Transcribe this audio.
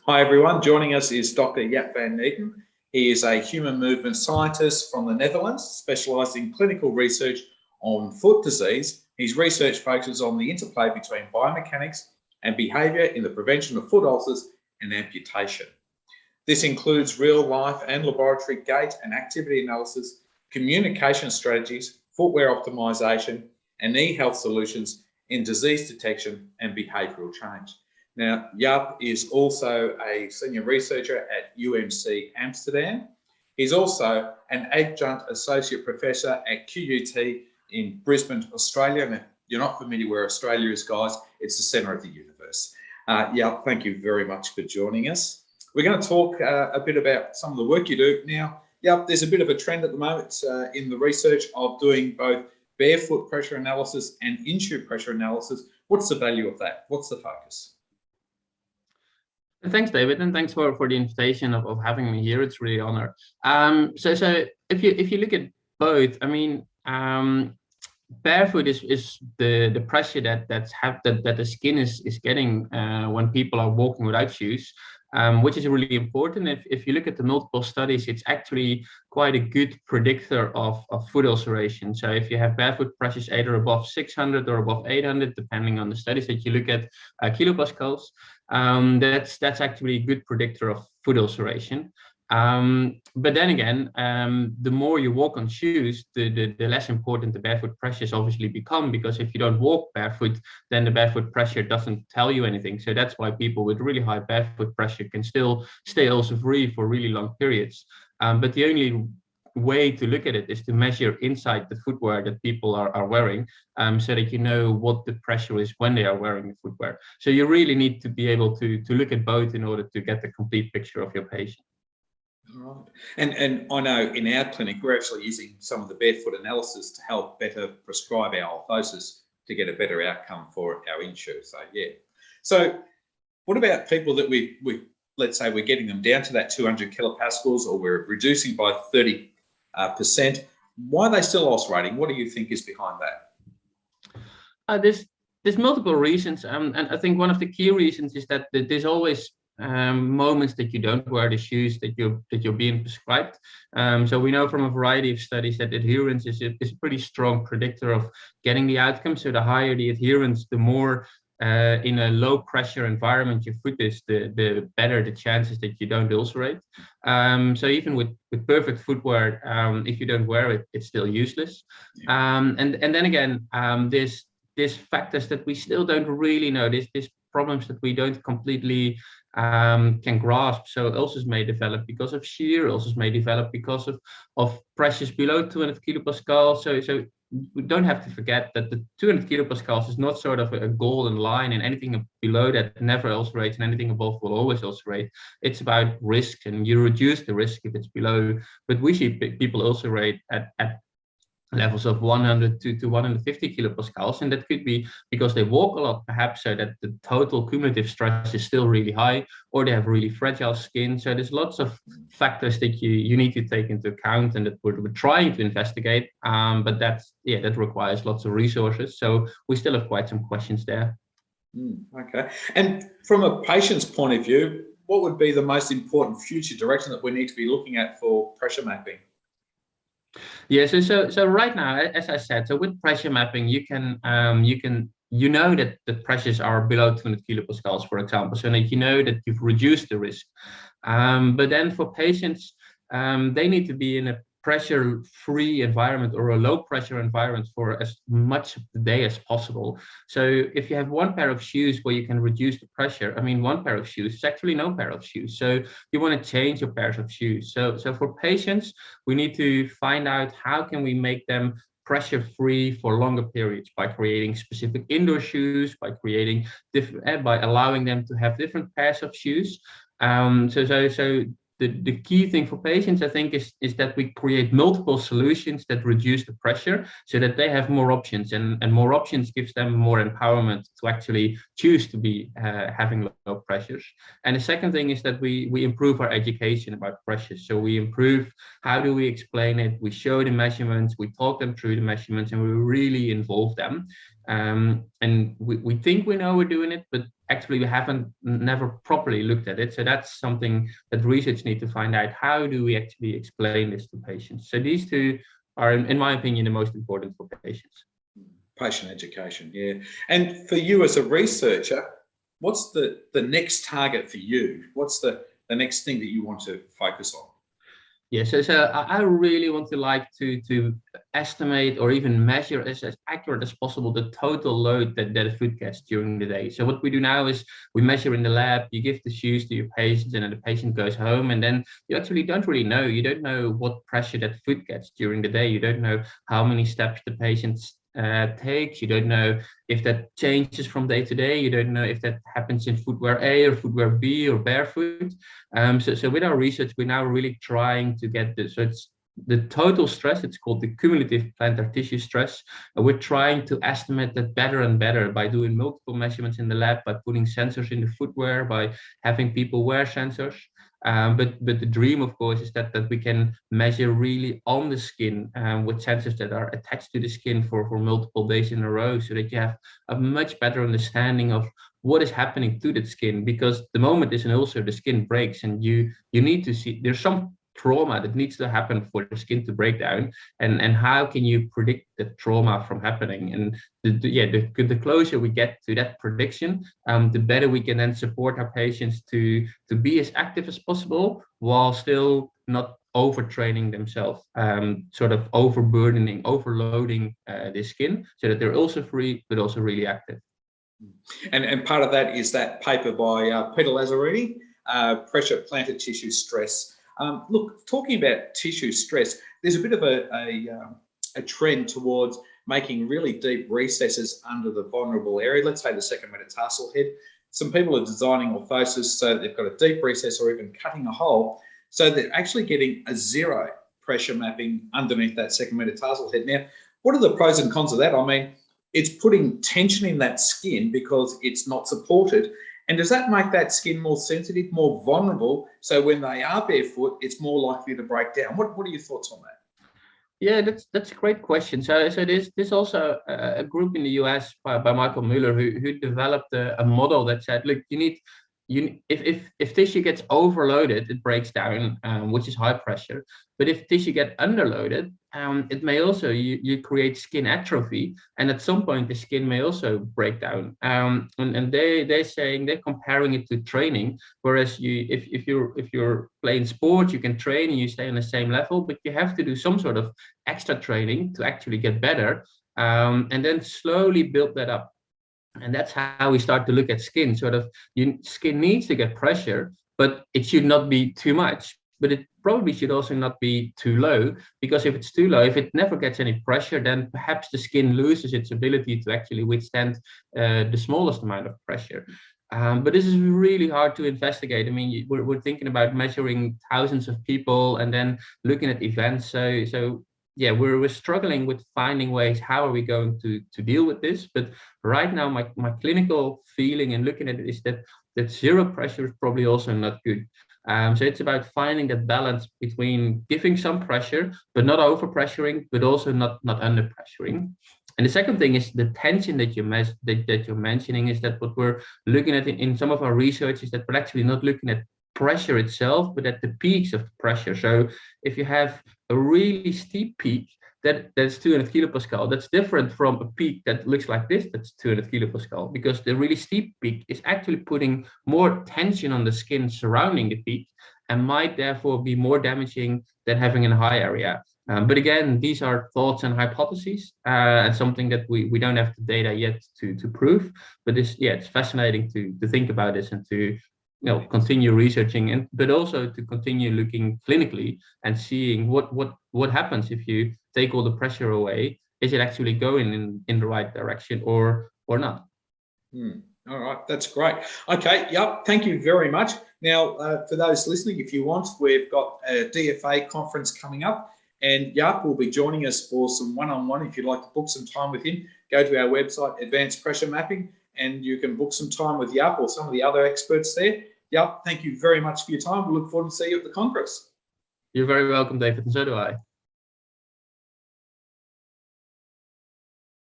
Hi everyone, joining us is Dr. Jaap Van Netten. He is a human movement scientist from the Netherlands, specialised in clinical research on foot disease. His research focuses on the interplay between biomechanics and behaviour in the prevention of foot ulcers and amputation. This includes real-life and laboratory gait and activity analysis, communication strategies, footwear optimisation, and e-health solutions in disease detection and behavioural change. Now, Jaap is also a senior researcher at UMC Amsterdam. He's also an adjunct associate professor at QUT in Brisbane, Australia. And if you're not familiar where Australia is, guys, it's the centre of the universe. Jaap, thank you very much for joining us. We're going to talk a bit about some of the work you do. Now, Jaap, there's a bit of a trend at the moment in the research of doing both barefoot pressure analysis and in-shoe pressure analysis. What's the value of that? What's the focus? Thanks, David, and thanks for the invitation of having me here. It's really an honor. So if you look at both, I mean, barefoot is the pressure that the skin is getting when people are walking without shoes, which is really important. If you look at the multiple studies, it's actually quite a good predictor of foot ulceration. So if you have barefoot pressures either above 600 or above 800, depending on the studies that you look at, kilopascals, that's actually a good predictor of foot ulceration. But then again, the more you walk on shoes, the less important the barefoot pressures obviously become, because if you don't walk barefoot, then the barefoot pressure doesn't tell you anything. So that's why people with really high barefoot pressure can still stay ulcer free for really long periods. But the only way to look at it is to measure inside the footwear that people are wearing, so that you know what the pressure is when they are wearing the footwear. So you really need to be able to look at both in order to get the complete picture of your patient. Right. And I know in our clinic, we're actually using some of the barefoot analysis to help better prescribe our orthosis to get a better outcome for our in-shoe. So, yeah. So what about people that we let's say we're getting them down to that 200 kilopascals, or we're reducing by 30%. Why are they still ulcerating? What do you think is behind that? There's multiple reasons, and I think one of the key reasons is that there's always moments that you don't wear the shoes that you're being prescribed. So we know from a variety of studies that adherence is a pretty strong predictor of getting the outcome. So the higher the adherence, the more in a low pressure environment your foot is, the better the chances that you don't ulcerate. So even with perfect footwear, if you don't wear it, it's still useless. And then again, there's factors that we still don't really know. There's problems that we don't completely can grasp. So ulcers may develop because of shear, ulcers may develop because of pressures below 200 kilopascals. So we don't have to forget that the 200 kilopascals is not sort of a golden line, and anything below that never ulcerates and anything above will always ulcerate. It's about risk, and you reduce the risk if it's below. But we see people ulcerate at levels of 100 to 150 kilopascals, and that could be because they walk a lot, perhaps, so that the total cumulative stress is still really high, or they have really fragile skin. So there's lots of factors that you need to take into account, and that we're trying to investigate, but that requires lots of resources. So we still have quite some questions there. Okay. And from a patient's point of view, what would be the most important future direction that we need to be looking at for pressure mapping? Yeah, so right now, as I said, so with pressure mapping, you know that the pressures are below 200 kilopascals, for example, so that you know that you've reduced the risk. But then for patients, they need to be in a pressure-free environment or a low-pressure environment for as much of the day as possible. So if you have one pair of shoes where you can reduce the pressure, I mean, one pair of shoes is actually no pair of shoes. So you want to change your pairs of shoes. So for patients, we need to find out how can we make them pressure-free for longer periods by creating specific indoor shoes, by creating different, by allowing them to have different pairs of shoes. So the key thing for patients, I think, is that we create multiple solutions that reduce the pressure so that they have more options, and more options gives them more empowerment to actually choose to be having low pressures. And the second thing is that we improve our education about pressures. So we improve how do we explain it, we show the measurements, we talk them through the measurements, and we really involve them. And we think we know we're doing it, but actually we haven't never properly looked at it. So that's something that research need to find out. How do we actually explain this to patients? So these two are, in my opinion, the most important for patients. Patient education, yeah. And for you as a researcher, what's the next target for you? What's the next thing that you want to focus on? Yeah, so I really want to estimate or even measure as accurate as possible the total load that a foot gets during the day. So what we do now is we measure in the lab, you give the shoes to your patients, and then the patient goes home, and then you actually don't really know. You don't know what pressure that foot gets during the day. You don't know how many steps the patient takes. You don't know if that changes from day to day. You don't know if that happens in footwear A or footwear B or barefoot. So with our research, we're now really trying to get this. So it's the total stress. It's called the cumulative plantar tissue stress. We're trying to estimate that better and better by doing multiple measurements in the lab, by putting sensors in the footwear, by having people wear sensors. But the dream, of course, is that we can measure really on the skin with sensors that are attached to the skin for multiple days in a row, so that you have a much better understanding of what is happening to that skin. Because the moment there's an ulcer, the skin breaks, and you need to see there's some trauma that needs to happen for the skin to break down, and how can you predict the trauma from happening? And the closer we get to that prediction, the better we can then support our patients to be as active as possible while still not overtraining themselves, sort of overburdening, overloading the skin, so that they're ulcer free but also really active. And part of that is that paper by Peter Lazzarini, Pressure Plantar Tissue Stress. Look, talking about tissue stress, there's a bit of a trend towards making really deep recesses under the vulnerable area. Let's say the second metatarsal head. Some people are designing orthosis so that they've got a deep recess or even cutting a hole. So they're actually getting a zero pressure mapping underneath that second metatarsal head. Now, what are the pros and cons of that? I mean, it's putting tension in that skin because it's not supported. And does that make that skin more sensitive, more vulnerable? So when they are barefoot, it's more likely to break down. What are your thoughts on that? Yeah, that's a great question. So there's also a group in the US by Michael Mueller who developed a model that said, look, if tissue gets overloaded, it breaks down, which is high pressure. But if tissue get underloaded, it may also you create skin atrophy, and at some point the skin may also break down. And they're comparing it to training, whereas if you're playing sports, you can train and you stay on the same level, but you have to do some sort of extra training to actually get better, and then slowly build that up. And that's how we start to look at skin. Sort of, skin needs to get pressure, but it should not be too much. But it probably should also not be too low, because if it's too low, if it never gets any pressure, then perhaps the skin loses its ability to actually withstand the smallest amount of pressure. But this is really hard to investigate. I mean, we're thinking about measuring thousands of people and then looking at events. So yeah, we're struggling with finding ways. How are we going to deal with this? But right now, my clinical feeling and looking at it is that zero pressure is probably also not good. So it's about finding that balance between giving some pressure, but not over pressuring, but also not under pressuring. And the second thing is the tension that you're mentioning, is that what we're looking at in some of our research is that we're actually not looking at pressure itself, but at the peaks of pressure. So if you have a really steep peak, that's 200 kilopascal. That's different from a peak that looks like this, that's 200 kilopascal, because the really steep peak is actually putting more tension on the skin surrounding the peak, and might therefore be more damaging than having in a high area. But again, these are thoughts and hypotheses, and something that we don't have the data yet to prove. But it's fascinating to think about this and to continue researching, but also to continue looking clinically and seeing what happens if you take all the pressure away. Is it actually going in the right direction or not? All right, that's great. Okay, Jaap, thank you very much. Now, for those listening, if you want, we've got a DFA conference coming up, and Jaap will be joining us for some one-on-one. If you'd like to book some time with him, go to our website, Advanced Pressure Mapping, and you can book some time with Jaap or some of the other experts there. Jaap, thank you very much for your time. We look forward to seeing you at the Congress. You're very welcome, David, and so do I.